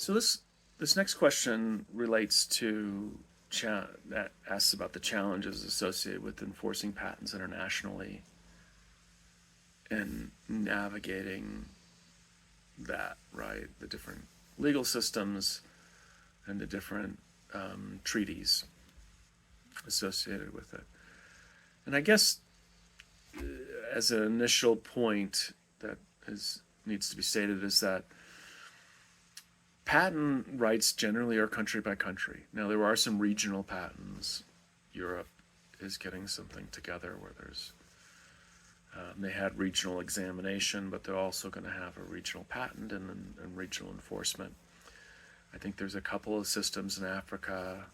So this next question relates to that asks about the challenges associated with enforcing patents internationally and navigating that, right? The different legal systems and the different treaties associated with it. And I guess as an initial point that needs to be stated is that patent rights generally are country by country. Now, there are some regional patents. Europe is getting something together where they had regional examination, but they're also going to have a regional patent and regional enforcement. I think there's a couple of systems in Africa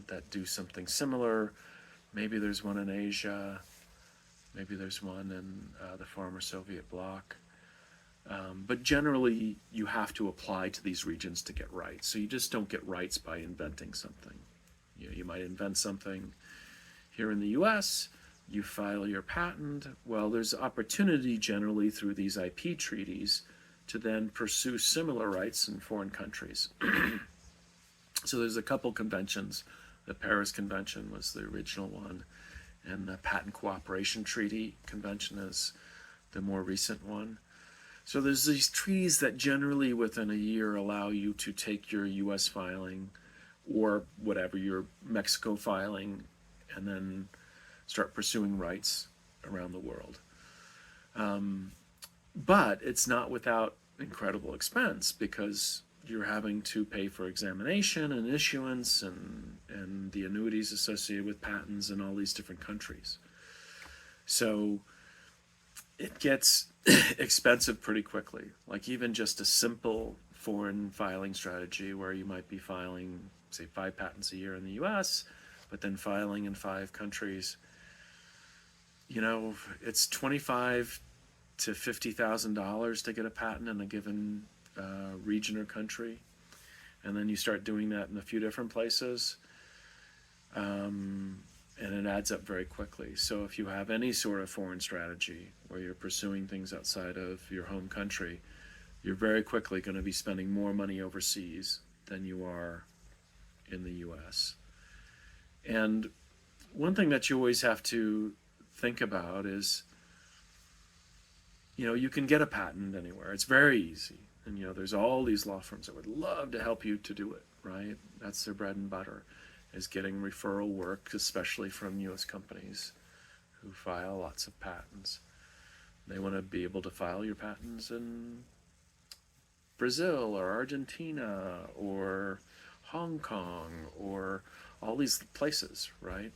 that do something similar. Maybe there's one in Asia. Maybe there's one in the former Soviet bloc. But generally, you have to apply to these regions to get rights. So you just don't get rights by inventing something. You might invent something here in the US, you file your patent. Well, there's opportunity generally through these IP treaties to then pursue similar rights in foreign countries. So there's a couple conventions. The Paris Convention was the original one, and the Patent Cooperation Treaty Convention is the more recent one. So there's these treaties that generally within a year allow you to take your US filing or whatever, your Mexico filing, and then start pursuing rights around the world. But it's not without incredible expense because you're having to pay for examination and issuance and the annuities associated with patents in all these different countries. So it gets expensive pretty quickly. Like even just a simple foreign filing strategy where you might be filing, say, 5 patents a year in the US, but then filing in 5 countries, it's $25,000 to $50,000 to get a patent in a given region or country, and then you start doing that in a few different places, and it adds up very quickly. So if you have any sort of foreign strategy where you're pursuing things outside of your home country, you're very quickly going to be spending more money overseas than you are in the US. And one thing that you always have to think about is, you can get a patent anywhere. It's very easy. And, there's all these law firms that would love to help you to do it, right? That's their bread and butter, is getting referral work, especially from US companies who file lots of patents. They want to be able to file your patents in Brazil or Argentina or Hong Kong or all these places, right?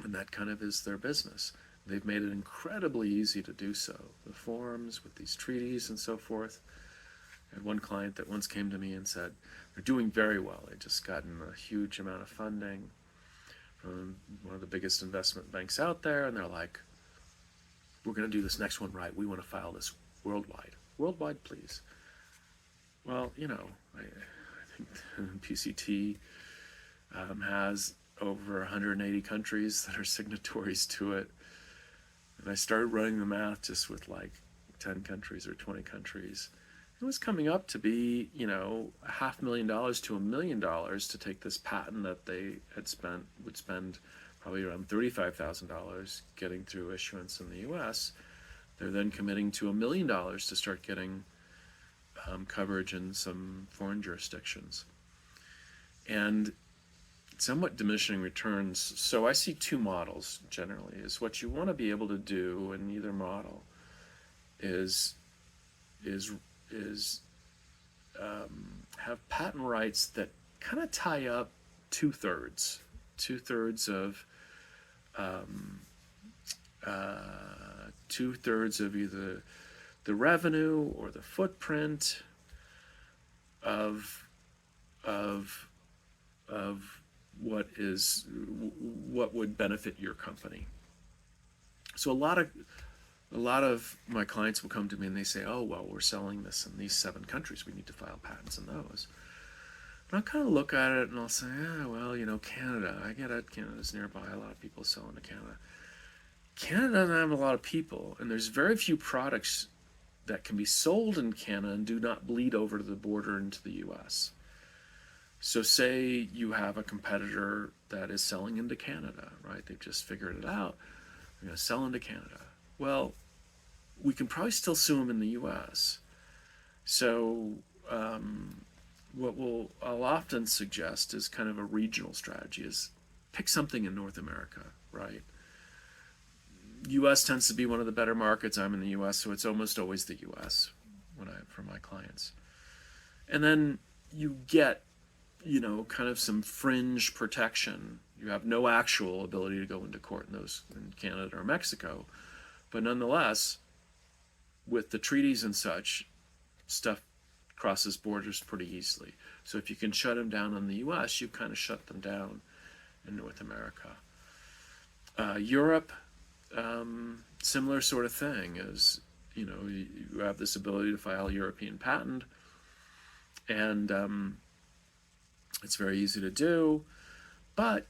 And that kind of is their business. They've made it incredibly easy to do so. The forms with these treaties and so forth. I had one client that once came to me and said, they're doing very well. They've just gotten a huge amount of funding from one of the biggest investment banks out there, and they're like, we're going to do this next one right. We want to file this worldwide. Worldwide, please. Well, I think PCT has over 180 countries that are signatories to it. And I started running the math just with like 10 countries or 20 countries. It was coming up to be, $500,000 to $1 million to take this patent that they would spend probably around $35,000 getting through issuance in the US. They're then committing to $1 million to start getting coverage in some foreign jurisdictions. And somewhat diminishing returns. So I see 2 models generally. Is what you want to be able to do in either model is have patent rights that kind of tie up 2/3 of either the revenue or the footprint of what would benefit your company. So a lot of my clients will come to me and they say, oh, well, we're selling this in these 7 countries. We need to file patents in those. And I'll kind of look at it and I'll say, Canada. I get it. Canada's nearby. A lot of people sell into Canada. Canada doesn't have a lot of people, and there's very few products that can be sold in Canada and do not bleed over to the border into the US. So say you have a competitor that is selling into Canada, right? They've just figured it out. They're going to sell into Canada. Well, we can probably still sue them in the US. So I'll often suggest is kind of a regional strategy is pick something in North America, right? US tends to be one of the better markets. I'm in the US, so it's almost always the US for my clients. And then you get, kind of some fringe protection. You have no actual ability to go into court in Canada or Mexico, but nonetheless, with the treaties and such, stuff crosses borders pretty easily. So if you can shut them down in the US, you kind of shut them down in North America. Europe, similar sort of thing is, you have this ability to file a European patent, and it's very easy to do, but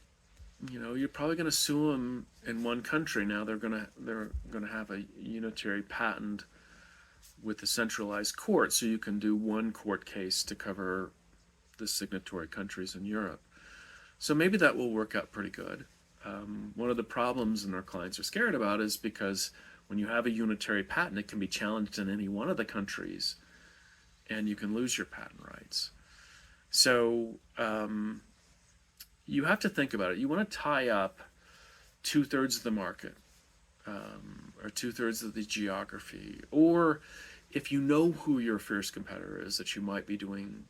you're probably going to sue them in one country. Now they're going to have a unitary patent with a centralized court, so you can do one court case to cover the signatory countries in Europe. So maybe that will work out pretty good. One of the problems and our clients are scared about is because when you have a unitary patent, it can be challenged in any one of the countries, and you can lose your patent rights. So you have to think about it. You want to tie up 2/3 of the market, or 2/3 of the geography, or if you know who your fierce competitor is that you might be doing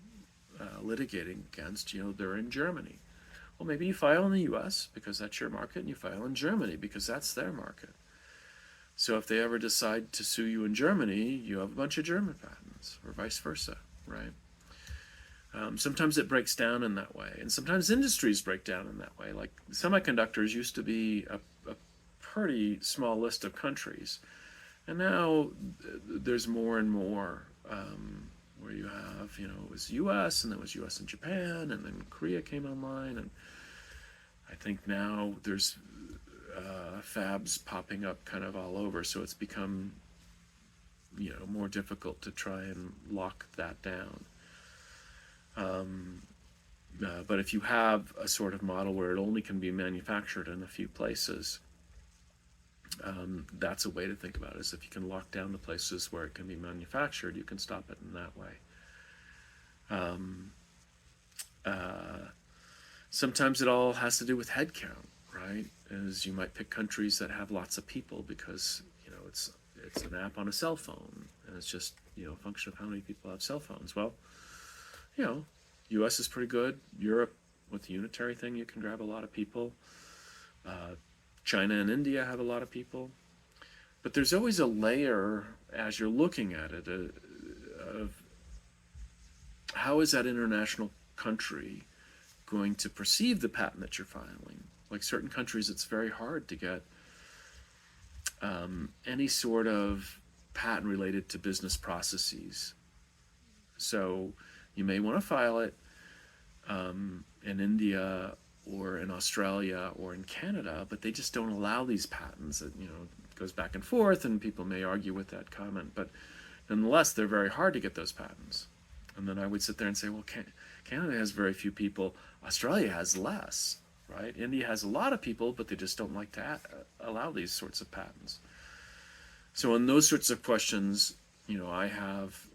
litigating against, they're in Germany. Well, maybe you file in the US because that's your market, and you file in Germany because that's their market. So if they ever decide to sue you in Germany, you have a bunch of German patents, or vice versa, right? Sometimes it breaks down in that way, and sometimes industries break down in that way. Like semiconductors used to be a pretty small list of countries, and now there's more and more where you have, it was U.S. and then it was U.S. and Japan, and then Korea came online, and I think now there's fabs popping up kind of all over, so it's become, more difficult to try and lock that down. But if you have a sort of model where it only can be manufactured in a few places, that's a way to think about it, is if you can lock down the places where it can be manufactured, you can stop it in that way. Sometimes it all has to do with head count, right? As you might pick countries that have lots of people because, it's an app on a cell phone, and it's just, a function of how many people have cell phones. Well, US is pretty good. Europe, with the Unitary thing, you can grab a lot of people. China and India have a lot of people. But there's always a layer, as you're looking at it, of how is that international country going to perceive the patent that you're filing? Like certain countries, it's very hard to get any sort of patent related to business processes. So you may want to file it in India or in Australia or in Canada, but they just don't allow these patents. It goes back and forth, and people may argue with that comment, but nonetheless, they're very hard to get those patents. And then I would sit there and say, well, Canada has very few people. Australia has less, right? India has a lot of people, but they just don't like to allow these sorts of patents. So in those sorts of questions, I have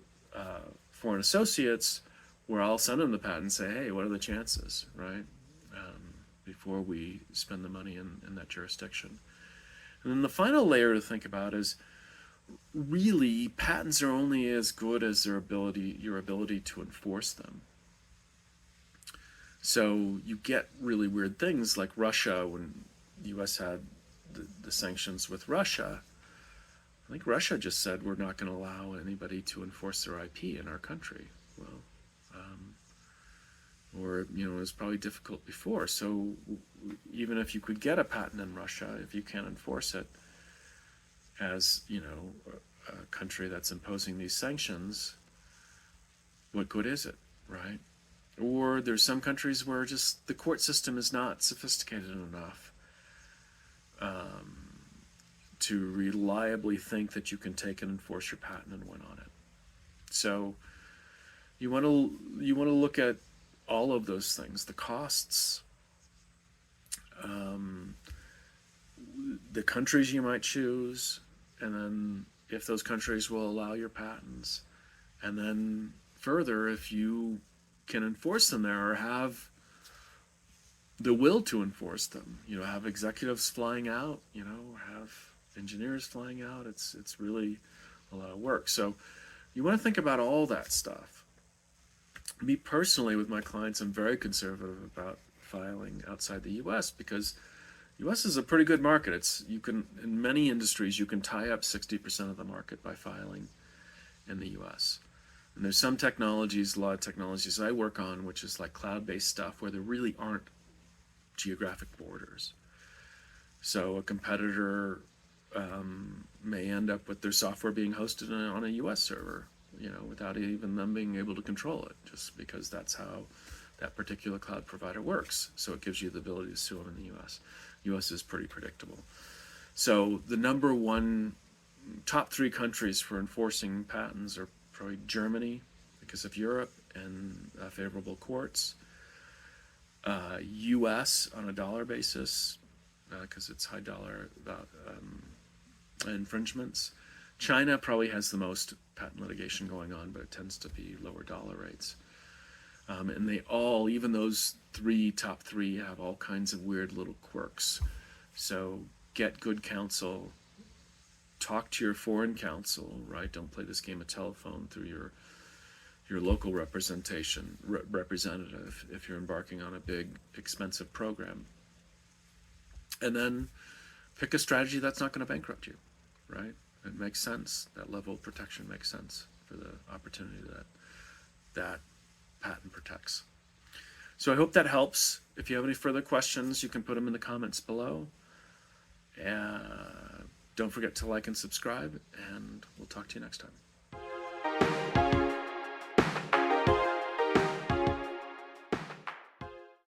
foreign associates where I'll send them the patent and say, hey, what are the chances, right? Before we spend the money in that jurisdiction. And then the final layer to think about is really patents are only as good as your ability to enforce them. So you get really weird things like Russia. When the U.S. had the sanctions with Russia, I think Russia just said we're not going to allow anybody to enforce their IP in our country. Well, or it was probably difficult before. So even if you could get a patent in Russia, if you can't enforce it as a country that's imposing these sanctions, what good is it, right? Or there's some countries where just the court system is not sophisticated enough to reliably think that you can take and enforce your patent and win on it. So you want to look at all of those things, the costs, the countries you might choose, and then if those countries will allow your patents, and then further, if you can enforce them there or have the will to enforce them. Have executives flying out, have engineers flying out. It's really a lot of work. So you want to think about all that stuff. Me personally, with my clients, I'm very conservative about filing outside the U.S. because U.S. is a pretty good market. In many industries you can tie up 60% of the market by filing in the U.S. And there's some technologies, a lot of technologies I work on, which is like cloud-based stuff, where there really aren't geographic borders. So a competitor may end up with their software being hosted on a U.S. server, without even them being able to control it, just because that's how that particular cloud provider works. So it gives you the ability to sue them in the U.S. U.S. is pretty predictable. So the number one, top three countries for enforcing patents are probably Germany, because of Europe and favorable courts. U.S. on a dollar basis, because it's high dollar infringements. China probably has the most patent litigation going on, but it tends to be lower dollar rates. And they all, even those top three, have all kinds of weird little quirks. So get good counsel. Talk to your foreign counsel, right? Don't play this game of telephone through your local representative if you're embarking on a big, expensive program. And then pick a strategy that's not going to bankrupt you, right? It makes sense. That level of protection makes sense for the opportunity that patent protects. So I hope that helps. If you have any further questions, you can put them in the comments below. Don't forget to like and subscribe, and we'll talk to you next time.